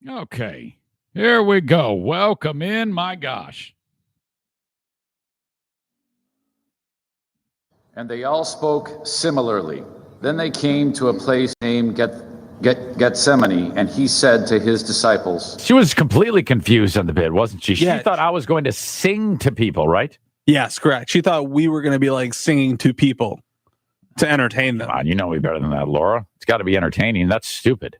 Okay, here we go. Welcome in, my gosh. And they all spoke similarly. Then they came to a place named Gethsemane, and he said to his disciples. She was completely confused on the bid, wasn't she? Yeah. She thought I was going to sing to people, right? Yes, correct. She thought we were going to be like singing to people to entertain them. Come on, you know me better than that, Laura. It's got to be entertaining. That's stupid.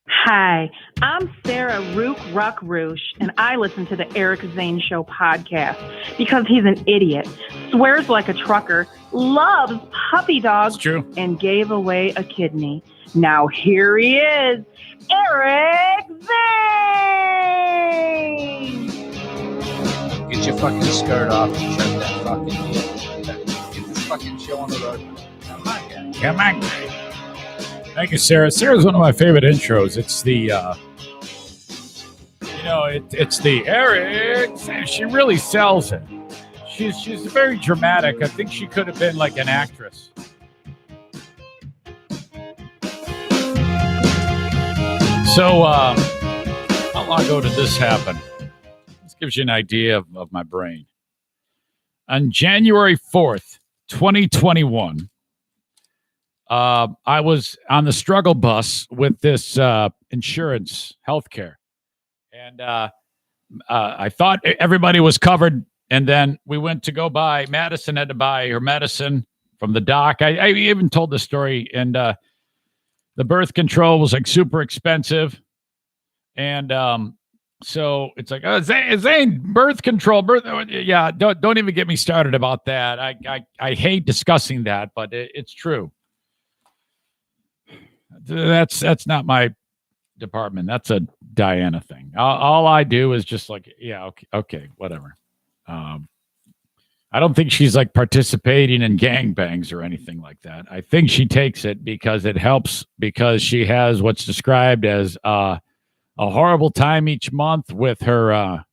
Hi, I'm Sarah Rook Ruckrush, and I listen to the Eric Zane Show podcast because he's an idiot, swears like a trucker, loves puppy dogs, true, and gave away a kidney. Now here he is, Eric Zane! Get your fucking skirt off and trim that fucking deal. Get this fucking show on the road. Come on, guys. Come on. Thank you, Sarah. Sarah's one of my favorite intros. It's the, it's the Eric. She really sells it. She's very dramatic. I think she could have been like an actress. So, how long ago did this happen? This gives you an idea of my brain. On January 4th, 2021, I was on the struggle bus with this insurance healthcare. And I thought everybody was covered. And then we went to go buy, Madison had to buy her medicine from the doc. I even told the story. And the birth control was like super expensive. And so it's like, Zane, birth control, yeah, don't even get me started about that. I hate discussing that, but it's true. That's not my department. That's a Diana thing. All I do is just like, yeah, okay, whatever. I don't think she's like participating in gangbangs or anything like that. I think she takes it because it helps, because she has what's described as a horrible time each month with her,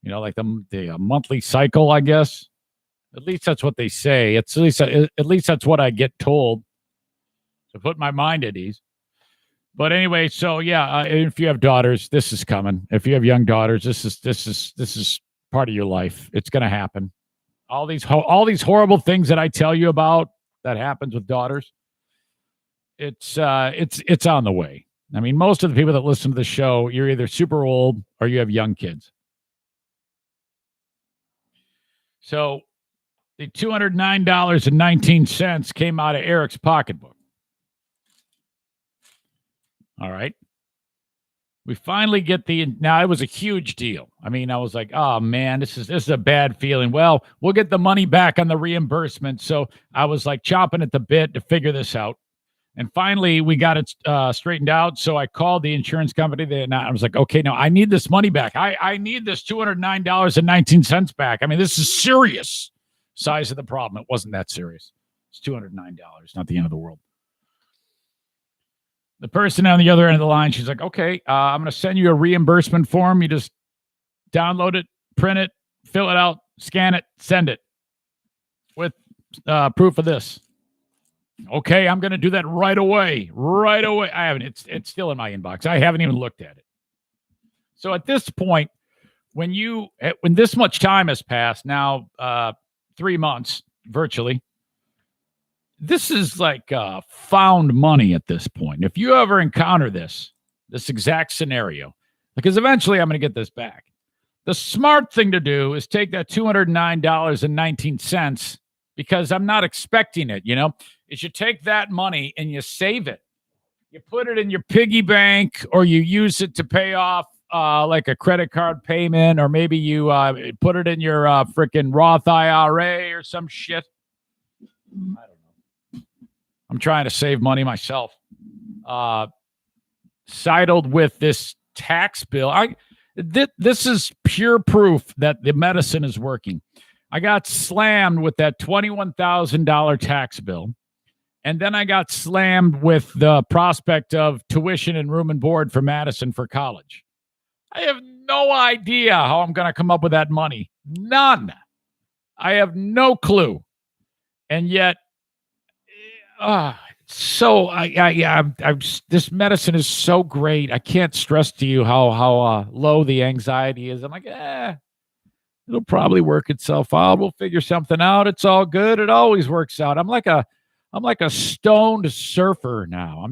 like the monthly cycle, I guess. At least that's what they say. At least that's what I get told to put my mind at ease. But anyway, so yeah, if you have daughters, this is coming. If you have young daughters, this is part of your life. It's going to happen. All these horrible things that I tell you about that happens with daughters, it's on the way. I mean, most of the people that listen to the show, you're either super old or you have young kids. So the $209.19 came out of Eric's pocketbook. All right. We finally get now it was a huge deal. I mean, I was like, oh man, this is a bad feeling. Well, we'll get the money back on the reimbursement. So I was like chomping at the bit to figure this out. And finally we got it straightened out. So I called the insurance company. And I was like, okay, no, I need this money back. I need this $209.19 back. I mean, this is serious size of the problem. It wasn't that serious. It's $209, not the end of the world. The person on the other end of the line, she's like, okay, I'm going to send you a reimbursement form. You just download it, print it, fill it out, scan it, send it with proof of this. Okay, I'm going to do that right away. Right away. I haven't. It's still in my inbox. I haven't even looked at it. So at this point, when this much time has passed, now 3 months virtually, this is like found money at this point. If you ever encounter this exact scenario, because eventually I'm going to get this back. The smart thing to do is take that $209.19, because I'm not expecting it, is you take that money and you save it. You put it in your piggy bank, or you use it to pay off like a credit card payment, or maybe you put it in your freaking Roth IRA or some shit. I don't know. I'm trying to save money myself. Sidled with this tax bill. This is pure proof that the medicine is working. I got slammed with that $21,000 tax bill. And then I got slammed with the prospect of tuition and room and board for Madison for college. I have no idea how I'm going to come up with that money. None. I have no clue. And yet, So this medicine is so great. I can't stress to you how low the anxiety is. I'm like, it'll probably work itself out. We'll figure something out. It's all good. It always works out. I'm like a stoned surfer now.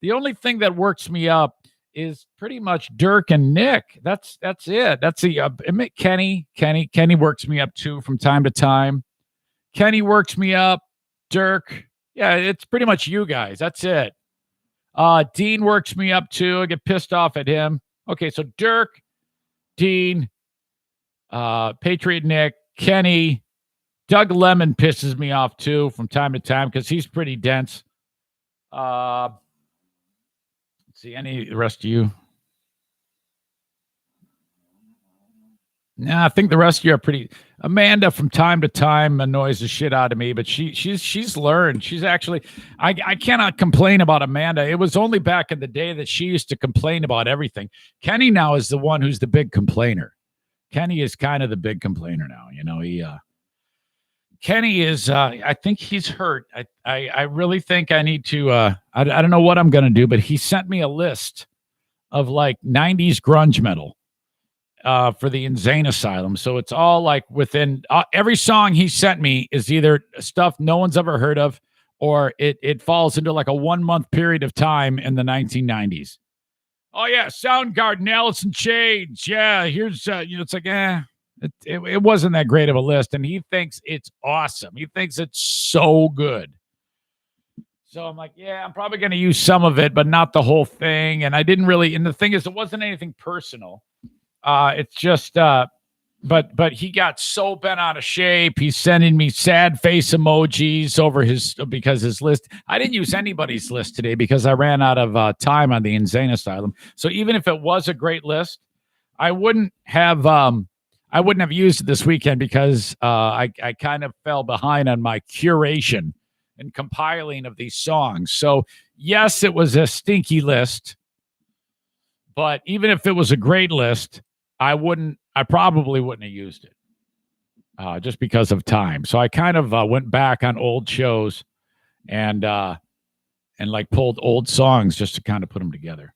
The only thing that works me up is pretty much Dirk and Nick. That's it. That's the Kenny works me up too from time to time. Kenny works me up. Dirk. Yeah, it's pretty much you guys. That's it. Dean works me up too. I get pissed off at him. Okay, so Dirk, Dean, Patriot Nick, Kenny, Doug Lemon pisses me off too from time to time because he's pretty dense. Let's see, any the rest of you? Nah, I think the rest of you are pretty. Amanda from time to time annoys the shit out of me, but she's learned. She's actually I cannot complain about Amanda. It was only back in the day that she used to complain about everything. Kenny now is the one who's the big complainer. Kenny is kind of the big complainer now. You know, Kenny is I think he's hurt. I really think I need to I don't know what I'm gonna do, but he sent me a list of like 90s grunge metal. For the Insane Asylum. So it's all like within every song he sent me is either stuff no one's ever heard of, or it falls into like a 1 month period of time in the 1990s. Oh yeah, Soundgarden, Alice in Chains. Yeah, here's it's like it wasn't that great of a list, and he thinks it's awesome. He thinks it's so good. So I'm like, yeah, I'm probably going to use some of it, but not the whole thing. And I didn't really. And the thing is, it wasn't anything personal. It's just, but he got so bent out of shape. He's sending me sad face emojis over because his list. I didn't use anybody's list today because I ran out of time on the Insane Asylum. So even if it was a great list, I wouldn't have used it this weekend because I kind of fell behind on my curation and compiling of these songs. So yes, it was a stinky list, but even if it was a great list, I probably wouldn't have used it just because of time. So I kind of went back on old shows and like pulled old songs just to kind of put them together.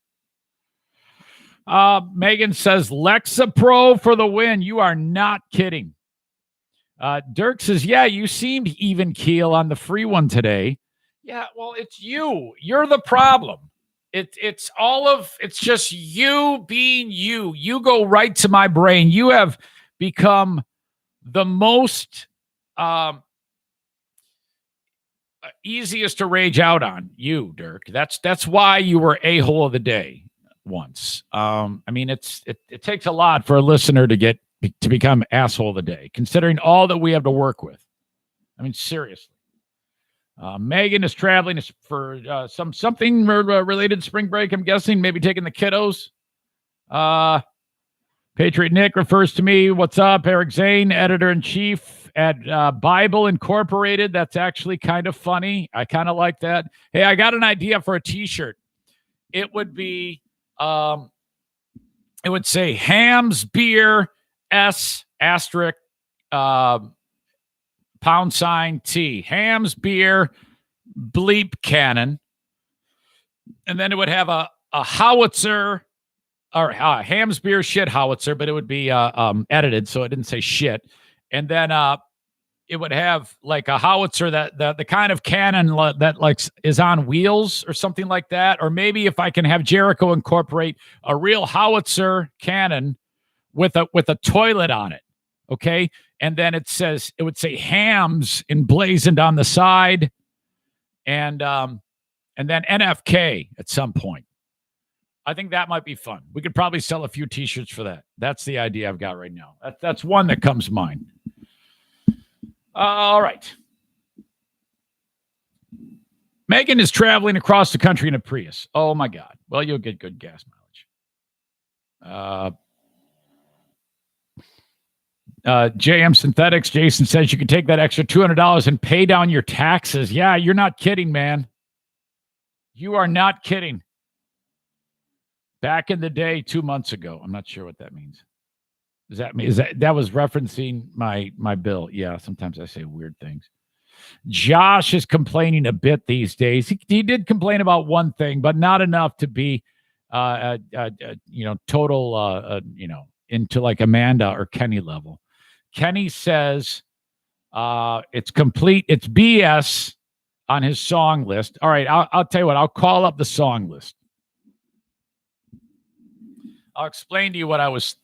Megan says, Lexapro for the win. You are not kidding. Dirk says, yeah, you seemed even keel on the free one today. Yeah, well, it's you. You're the problem. It's just you being you. You go right to my brain. You have become the most easiest to rage out on. You, Dirk. That's why you were a-hole of the day once. I mean, it takes a lot for a listener to become asshole of the day, considering all that we have to work with. I mean, seriously. Megan is traveling for something related to spring break. I'm guessing maybe taking the kiddos. Patriot Nick refers to me. What's up? Eric Zane, editor-in-chief at Bible Incorporated. That's actually kind of funny. I kind of like that. Hey, I got an idea for a t-shirt. It would be, it would say Hams Beer S asterisk #T. Hams Beer bleep cannon. And then it would have a howitzer or Hams Beer shit howitzer, but it would be edited so it didn't say shit. And then it would have like a howitzer that the kind of cannon that like is on wheels or something like that. Or maybe if I can have Jericho incorporate a real howitzer cannon with a toilet on it. Okay. And then it would say Hams emblazoned on the side, and then NFK at some point. I think that might be fun. We could probably sell a few t-shirts for that. That's the idea I've got right now. That's one that comes to mind. All right. Megan is traveling across the country in a Prius. Oh my God. Well, you'll get good gas mileage. JM Synthetics, Jason says you can take that extra $200 and pay down your taxes. Yeah, you're not kidding, man. You are not kidding. Back in the day, 2 months ago. I'm not sure what that means. Does that mean that was referencing my bill? Yeah, sometimes I say weird things. Josh is complaining a bit these days. He did complain about one thing, but not enough to be, total, into like Amanda or Kenny level. Kenny says it's complete. It's BS on his song list. All right, I'll tell you what. I'll call up the song list. I'll explain to you what I was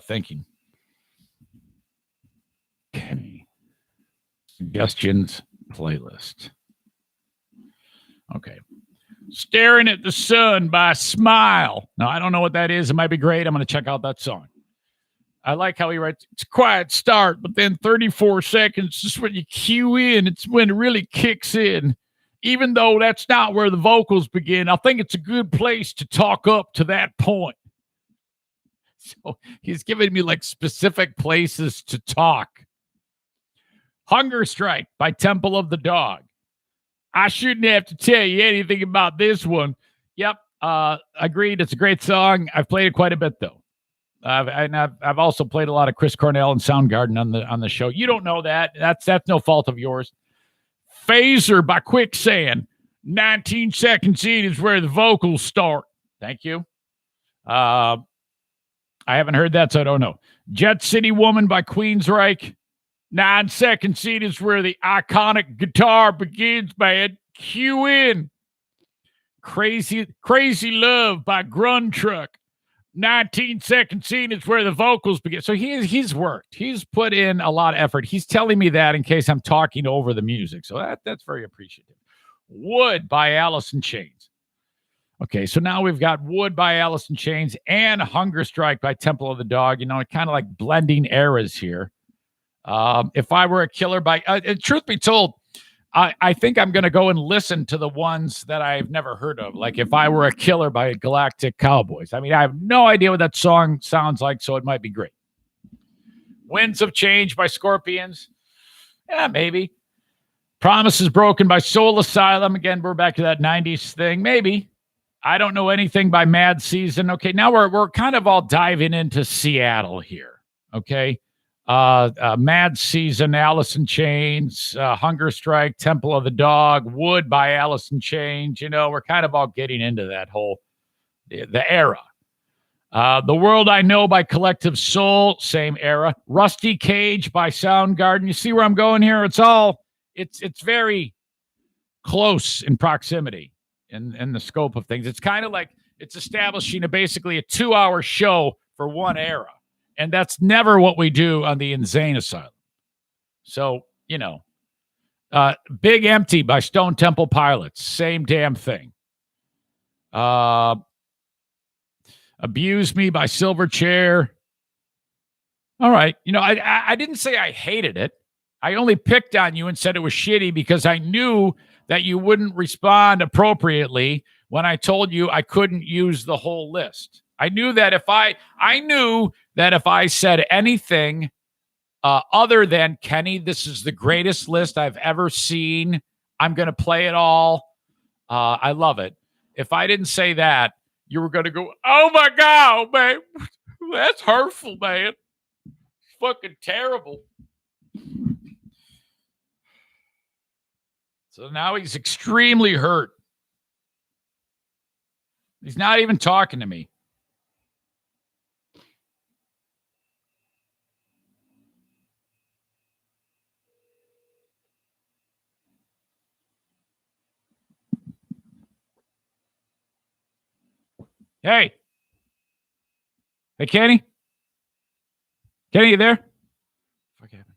thinking. Kenny suggestions playlist. Okay. Staring at the Sun by Smile. Now, I don't know what that is. It might be great. I'm going to check out that song. I like how he writes, it's a quiet start, but then 34 seconds is when you cue in. It's when it really kicks in. Even though that's not where the vocals begin, I think it's a good place to talk up to that point. So he's giving me like specific places to talk. Hunger Strike by Temple of the Dog. I shouldn't have to tell you anything about this one. Yep, agreed. It's a great song. I've played it quite a bit though. I've also played a lot of Chris Cornell and Soundgarden on the show. You don't know that. That's no fault of yours. Phaser by Quicksand. 19 seconds in is where the vocals start. Thank you. I haven't heard that, so I don't know. Jet City Woman by Queensryche. 9 seconds in is where the iconic guitar begins, man. Cue in. Crazy Love by Grun Truck. 19 seconds in is where the vocals begin. So he's worked. He's put in a lot of effort. He's telling me that in case I'm talking over the music. So that's very appreciative. Wood by Alice in Chains. Okay, so now we've got Wood by Alice in Chains and Hunger Strike by Temple of the Dog. You know, kind of like blending eras here. If I Were a Killer by, truth be told, I think I'm going to go and listen to the ones that I've never heard of. Like If I Were a Killer by Galactic Cowboys. I mean, I have no idea what that song sounds like, so it might be great. Winds of Change by Scorpions. Yeah, maybe. Promises Broken by Soul Asylum. Again, we're back to that 90s thing. Maybe. I Don't Know Anything by Mad Season. Okay, now we're kind of all diving into Seattle here. Okay. Mad Season, Alice in Chains, Hunger Strike, Temple of the Dog, Wood by Alice in Chains. You know, we're kind of all getting into that whole the era. The World I Know by Collective Soul, same era. Rusty Cage by Soundgarden. You see where I'm going here? It's very close in proximity in the scope of things. It's kind of like it's establishing basically a 2-hour show for one era. And that's never what we do on the Insane Asylum. So, you know, Big Empty by Stone Temple Pilots. Same damn thing. Abuse Me by Silverchair. All right. You know, I didn't say I hated it. I only picked on you and said it was shitty because I knew that you wouldn't respond appropriately when I told you I couldn't use the whole list. I knew that if I said anything other than, Kenny, this is the greatest list I've ever seen, I'm going to play it all. I love it. If I didn't say that, you were going to go, oh my God, man, that's hurtful, man. It's fucking terrible. So now he's extremely hurt. He's not even talking to me. Hey. Hey, Kenny? Kenny, you there? Fuck happened?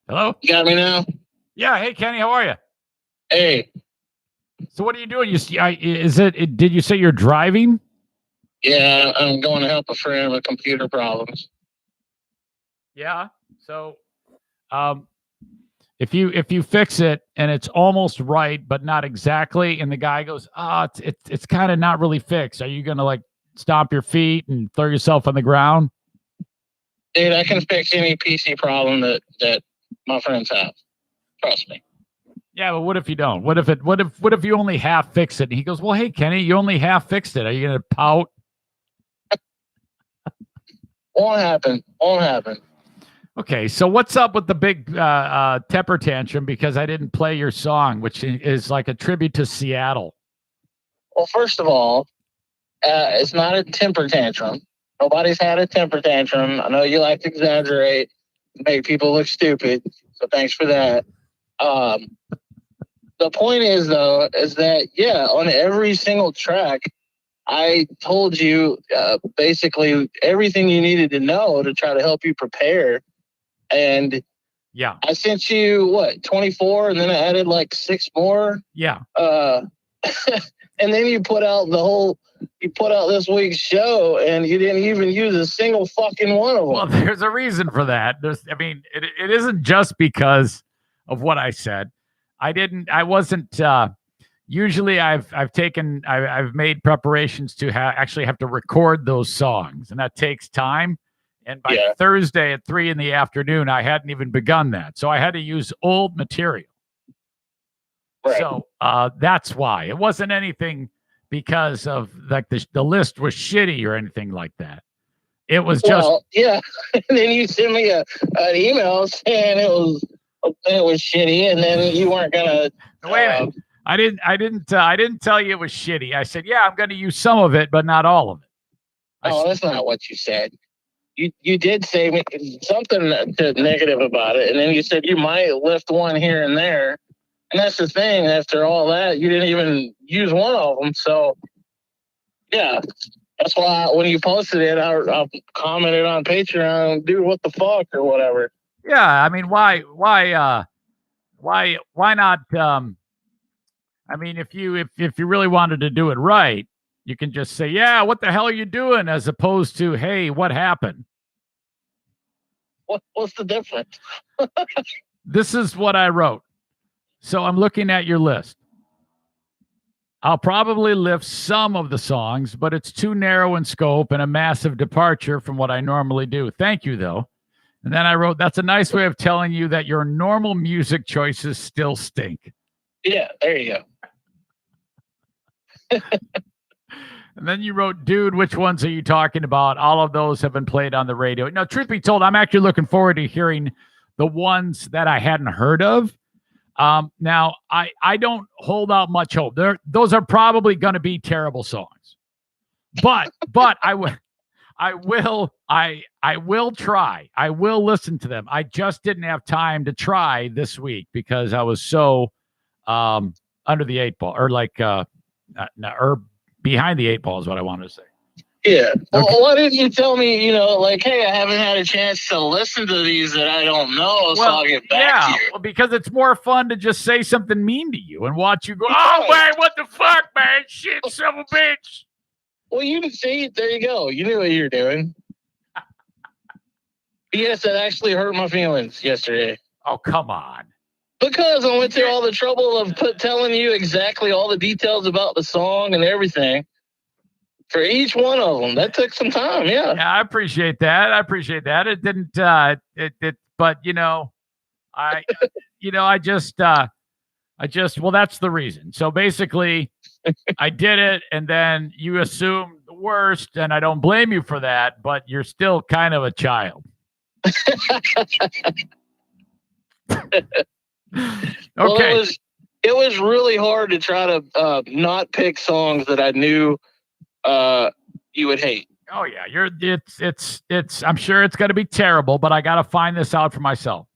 Hello? You got me now? Yeah. Hey, Kenny, how are you? Hey. So what are you doing? Did you say you're driving? Yeah, I'm going to help a friend with computer problems. Yeah. So, if you fix it and it's almost right but not exactly, and the guy goes, it's kind of not really fixed, are you gonna like stomp your feet and throw yourself on the ground? Dude, I can fix any PC problem that my friends have. Trust me. Yeah, but what if you don't? What if you only half fix it? And he goes, well, hey, Kenny, you only half fixed it. Are you going to pout? Won't happen. Won't happen. Okay, so what's up with the big temper tantrum because I didn't play your song, which is like a tribute to Seattle? Well, first of all, it's not a temper tantrum. Nobody's had a temper tantrum. I know you like to exaggerate, make people look stupid. So thanks for that. The point is, though, is that, yeah, on every single track, I told you basically everything you needed to know to try to help you prepare. And yeah, I sent you, 24, and then I added like 6 more. Yeah. And then you put out this week's show, and you didn't even use a single fucking one of them. Well, there's a reason for that. It isn't just because of what I said. I wasn't, usually I've made preparations to actually have to record those songs, and that takes time. And by Thursday at 3 p.m, I hadn't even begun that. So I had to use old material. Right. So that's why. It wasn't anything because of like the list was shitty or anything like that. It was just yeah. And then you sent me an email saying it was shitty, and then you weren't gonna. Wait a minute. I didn't tell you it was shitty. I said, yeah, I'm going to use some of it, but not all of it. That's not what you said. You did say something negative about it, and then you said you might lift one here and there. And that's the thing. After all that, you didn't even use one of them. So, yeah, that's why when you posted it, I commented on Patreon, dude, what the fuck or whatever. Yeah, I mean, why not? I mean, if you really wanted to do it right, you can just say, yeah, what the hell are you doing? As opposed to, hey, what happened? What's the difference? This is what I wrote. So I'm looking at your list. I'll probably lift some of the songs, but it's too narrow in scope and a massive departure from what I normally do. Thank you, though. And then I wrote, that's a nice way of telling you that your normal music choices still stink. Yeah, there you go. And then you wrote, dude, which ones are you talking about? All of those have been played on the radio. Now, truth be told, I'm actually looking forward to hearing the ones that I hadn't heard of. Now, I don't hold out much hope. Those are probably going to be terrible songs. But I will try. I will listen to them. I just didn't have time to try this week because I was so under the 8 ball, or like or behind the 8 ball is what I wanted to say. Yeah. Well, Okay. why didn't you tell me, like, hey, I haven't had a chance to listen to these that I don't know, so I'll get back to you. Well, because it's more fun to just say something mean to you and watch you go, oh, man, what the fuck, man? Shit, son of a bitch. Well, you see, there you go. You knew what you were doing. Yes, it actually hurt my feelings yesterday. Oh, come on. Because I went through all the trouble of telling you exactly all the details about the song and everything for each one of them. That took some time, yeah. Yeah, I appreciate that. It didn't, but I just, well, that's the reason. So basically, I did it, and then you assumed the worst, and I don't blame you for that, but you're still kind of a child. Okay. Well, it was really hard to try to not pick songs that I knew you would hate. Oh yeah, it's I'm sure it's going to be terrible, but I got to find this out for myself.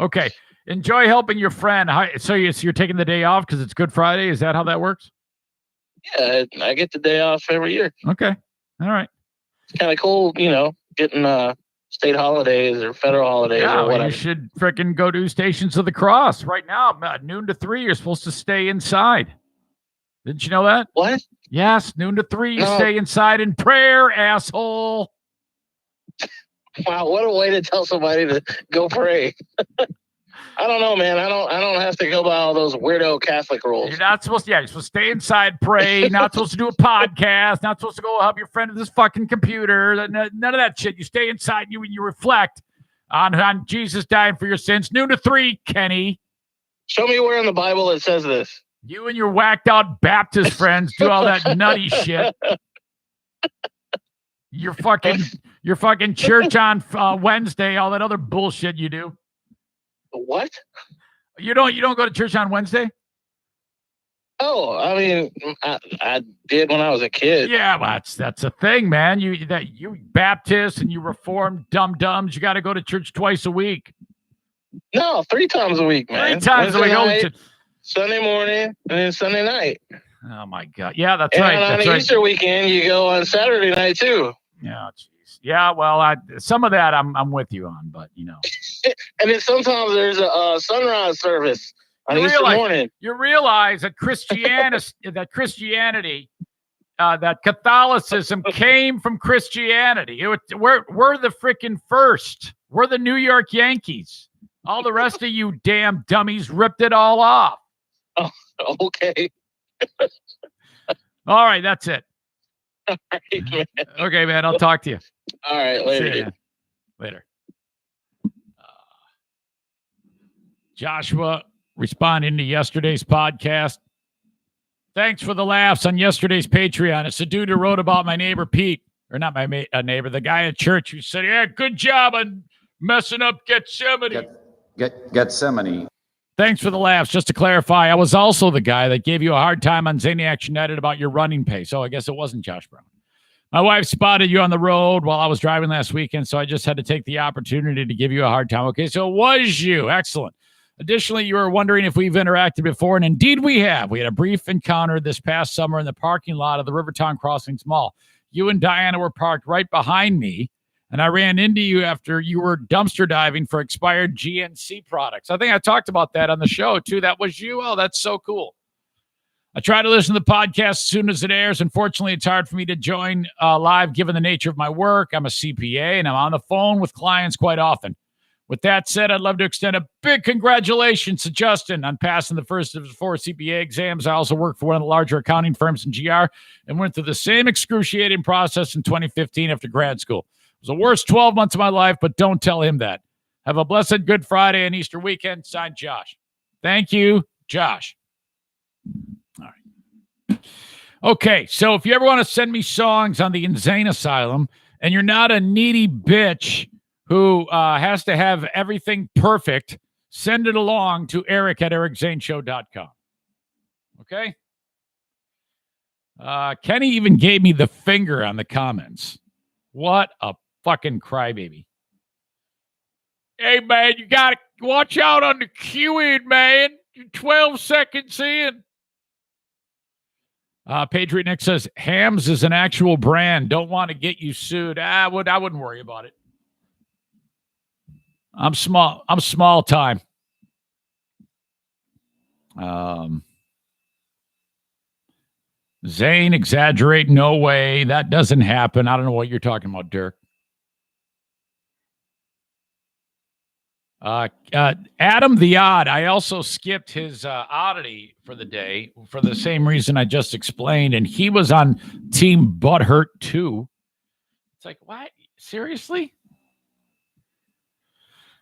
Okay. Enjoy helping your friend. So you're taking the day off because it's Good Friday? Is that how that works? Yeah, I get the day off every year. Okay. All right. It's kind of cool, getting state holidays or federal holidays or whatever. You should freaking go do Stations of the Cross. Right now, noon to 3, you're supposed to stay inside. Didn't you know that? What? Yes, noon to 3, you stay inside in prayer, asshole. Wow, what a way to tell somebody to go pray. I don't know, man. I don't have to go by all those weirdo Catholic rules. You're not supposed to. Yeah, you're supposed to stay inside, pray. Not supposed to do a podcast. Not supposed to go help your friend with this fucking computer. None of that shit. You stay inside. You reflect on Jesus dying for your sins. Noon to 3, Kenny. Show me where in the Bible it says this. You and your whacked out Baptist friends do all that nutty shit. Your fucking church on Wednesday, all that other bullshit you do. What? You don't go to church on Wednesday? Oh, I mean, I did when I was a kid. Yeah, well, that's a thing, man. You Baptists and you Reformed dum-dums, you got to go to church twice a week. No, 3 times a week, man. 3 times a week. Night, Sunday morning and then Sunday night. Oh my God! Yeah, that's and right. on That's the right. Easter weekend, you go on Saturday night too. Yeah, jeez. Yeah, well, some of that I'm with you on, but you know. And then sometimes there's a sunrise service on Easter morning. You realize that that Catholicism came from Christianity. We're the freaking first. We're the New York Yankees. All the rest of you damn dummies ripped it all off. Oh, okay. All right, that's it. All right, man. Okay, man. I'll talk to you. All right, later. See ya. Later. Joshua responding to yesterday's podcast. Thanks for the laughs on yesterday's Patreon. It's the dude who wrote about my neighbor Pete, or not my neighbor, the guy at church who said, "Yeah, good job on messing up Gethsemane." Gethsemane. Thanks for the laughs. Just to clarify, I was also the guy that gave you a hard time on Zaniac United about your running pace. Oh, I guess it wasn't Josh Brown. My wife spotted you on the road while I was driving last weekend, so I just had to take the opportunity to give you a hard time. Okay, so it was you. Excellent. Additionally, you were wondering if we've interacted before, and indeed we have. We had a brief encounter this past summer in the parking lot of the Rivertown Crossings Mall. You and Diana were parked right behind me, and I ran into you after you were dumpster diving for expired GNC products. I think I talked about that on the show, too. That was you? Oh, that's so cool. I try to listen to the podcast as soon as it airs. Unfortunately, it's hard for me to join live given the nature of my work. I'm a CPA, and I'm on the phone with clients quite often. With that said, I'd love to extend a big congratulations to Justin on passing the first of his 4 CPA exams. I also work for one of the larger accounting firms in GR and went through the same excruciating process in 2015 after grad school. It was the worst 12 months of my life, but don't tell him that. Have a blessed Good Friday and Easter weekend. Signed, Josh. Thank you, Josh. All right. Okay, so if you ever want to send me songs on the Insane Asylum and you're not a needy bitch who has to have everything perfect, send it along to Eric at ericzaneshow.com. Okay? Kenny even gave me the finger on the comments. What a fucking crybaby. Hey, man, you got to watch out on the queuing, man. You're 12 seconds in. Patriot Nick says, Hams is an actual brand. Don't want to get you sued. I wouldn't worry about it. I'm small time. Zane, exaggerate. No way. That doesn't happen. I don't know what you're talking about, Dirk. Adam the Odd. I also skipped his oddity for the day for the same reason I just explained. And he was on Team Butthurt too. It's like, what? Seriously?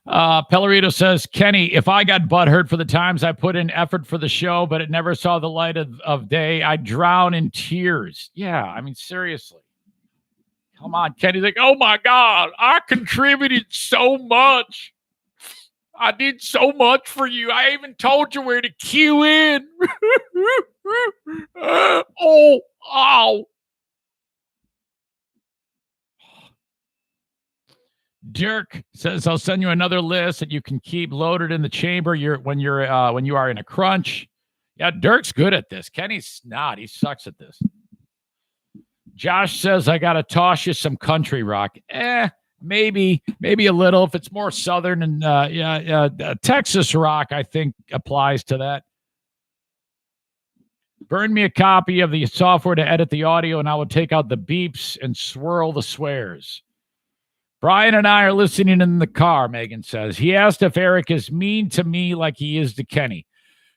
Pellerito says, Kenny, if I got butthurt for the times I put in effort for the show, but it never saw the light of day, I'd drown in tears. Yeah, I mean, seriously. Come on, Kenny's like, oh my God, I contributed so much. I did so much for you. I even told you where to cue in. Ow. Dirk says, I'll send you another list that you can keep loaded in the chamber when you are in a crunch. Yeah, Dirk's good at this. Kenny's not. He sucks at this. Josh says, I got to toss you some country rock. Maybe a little. If it's more southern and Texas rock, I think applies to that. Burn me a copy of the software to edit the audio, and I will take out the beeps and swirl the swears. Brian and I are listening in the car, Megan says. He asked if Eric is mean to me like he is to Kenny.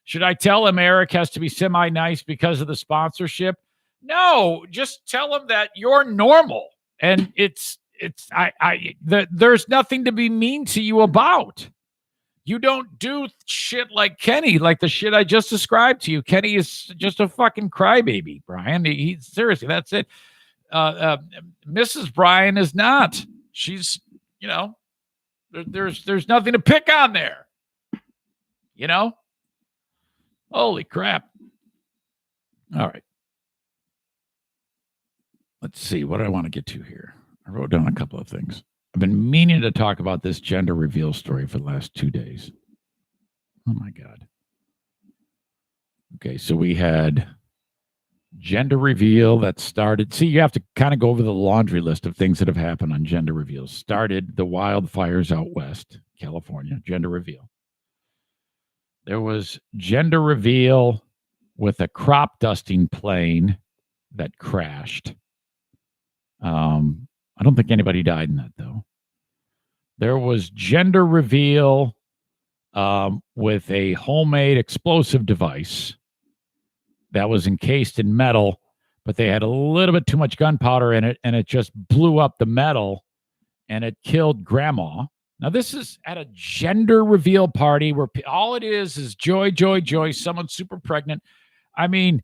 Should I tell him Eric has to be semi-nice because of the sponsorship? No, just tell him that you're normal. And there's nothing to be mean to you about. You don't do shit like Kenny, like the shit I just described to you. Kenny is just a fucking crybaby, Brian. He's seriously, that's it. Mrs. Brian is not. She's, there's nothing to pick on there. Holy crap. All right. Let's see. What do I want to get to here? I wrote down a couple of things. I've been meaning to talk about this gender reveal story for the last 2 days. Oh, my God. Okay, so we had gender reveal that started. See, you have to kind of go over the laundry list of things that have happened on gender reveals. Started the wildfires out west, California, gender reveal. There was gender reveal with a crop dusting plane that crashed. I don't think anybody died in that, though. There was gender reveal with a homemade explosive device that was encased in metal, but they had a little bit too much gunpowder in it, and it just blew up the metal, and it killed Grandma. Now, this is at a gender reveal party where all it is joy, joy, joy. Someone's super pregnant. I mean,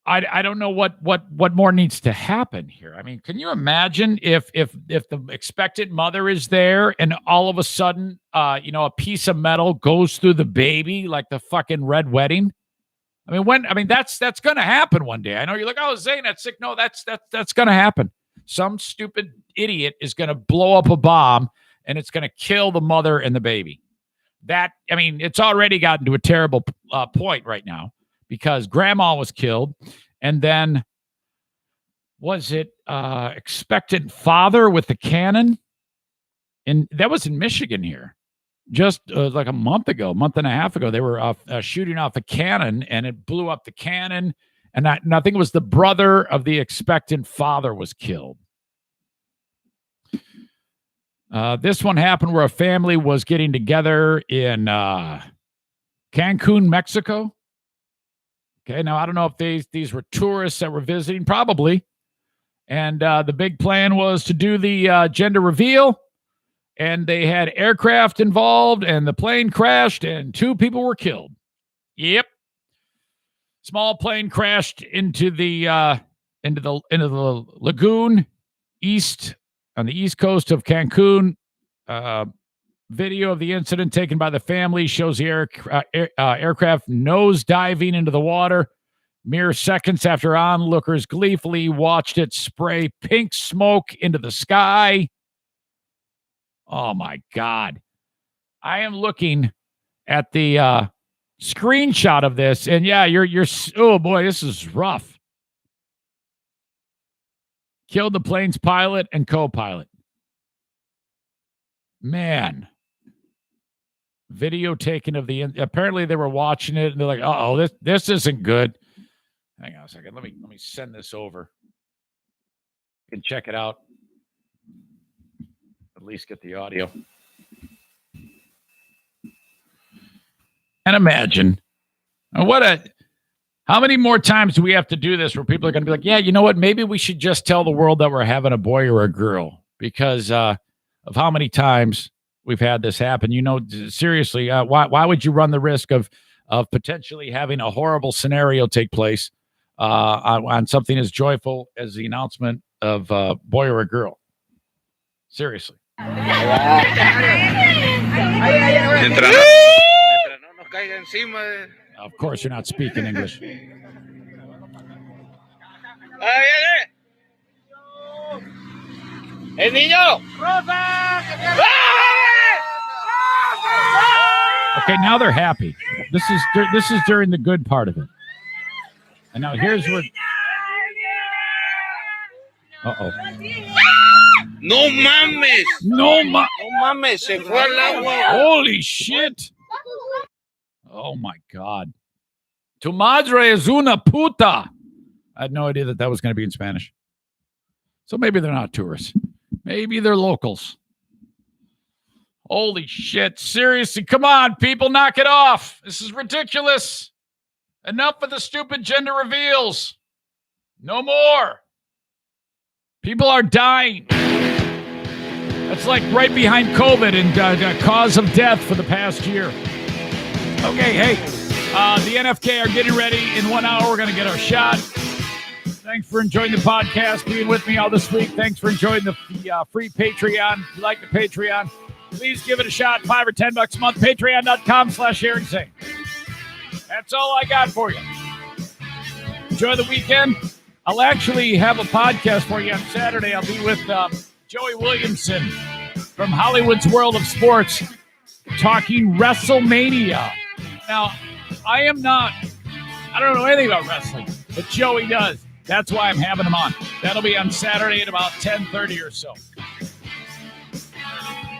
I don't know what more needs to happen here. I mean, can you imagine if the expectant mother is there and all of a sudden, a piece of metal goes through the baby like the fucking red wedding? I mean, that's going to happen one day. I know you're like, oh, Zane, that's sick. No, that's going to happen. Some stupid idiot is going to blow up a bomb and it's going to kill the mother and the baby. It's already gotten to a terrible point right now. Because Grandma was killed, and then was it expectant father with the cannon? And that was in Michigan here. Just like a month and a half ago, they were shooting off a cannon, and it blew up the cannon. And I think it was the brother of the expectant father was killed. This one happened where a family was getting together in Cancun, Mexico. Okay, now I don't know if these were tourists that were visiting, probably. And the big plan was to do the gender reveal. And they had aircraft involved, and the plane crashed, and 2 people were killed. Yep. Small plane crashed into the lagoon on the east coast of Cancun. Video of the incident taken by the family shows the aircraft nose diving into the water. Mere seconds after onlookers gleefully watched it spray pink smoke into the sky. Oh, my God. I am looking at the screenshot of this, and yeah, you're oh, boy, this is rough. Killed the plane's pilot and co-pilot. Man. Video taken of apparently they were watching it and they're like, oh, this isn't good. Hang on a second. Let me send this over. You can check it out. At least get the audio. And imagine how many more times do we have to do this where people are going to be like, yeah, you know what? Maybe we should just tell the world that we're having a boy or a girl because of how many times we've had this happen. Seriously, why would you run the risk of potentially having a horrible scenario take place on something as joyful as the announcement of a boy or a girl? Seriously. Of course, you're not speaking English. El niño. Okay, now they're happy. This is during the good part of it. And now here's where. Uh-oh. No mames. No mames. Se fue al agua. Holy shit. Oh, my God. Tu madre es una puta. I had no idea that was going to be in Spanish. So maybe they're not tourists. Maybe they're locals. Holy shit. Seriously, come on, people, knock it off. This is ridiculous. Enough of the stupid gender reveals. No more. People are dying. That's like right behind COVID and cause of death for the past year. Okay, hey, the NFK are getting ready. In 1 hour, we're going to get our shot. Thanks for enjoying the podcast, being with me all this week. Thanks for enjoying the free Patreon. If you like the Patreon, please give it a shot. $5 or $10 a month. Patreon.com/Eric Zane. That's all I got for you. Enjoy the weekend. I'll actually have a podcast for you on Saturday. I'll be with Joey Williamson from Hollywood's World of Sports talking WrestleMania. Now, I don't know anything about wrestling, but Joey does. That's why I'm having him on. That'll be on Saturday at about 10:30 or so.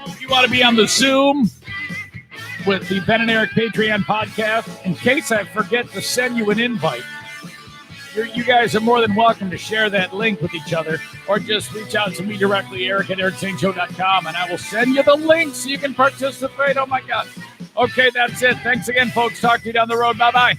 If you want to be on the Zoom with the Ben and Eric Patreon podcast, in case I forget to send you an invite, you guys are more than welcome to share that link with each other or just reach out to me directly, eric@ericzaneshow.com, and I will send you the link so you can participate. Oh, my God. Okay, that's it. Thanks again, folks. Talk to you down the road. Bye-bye.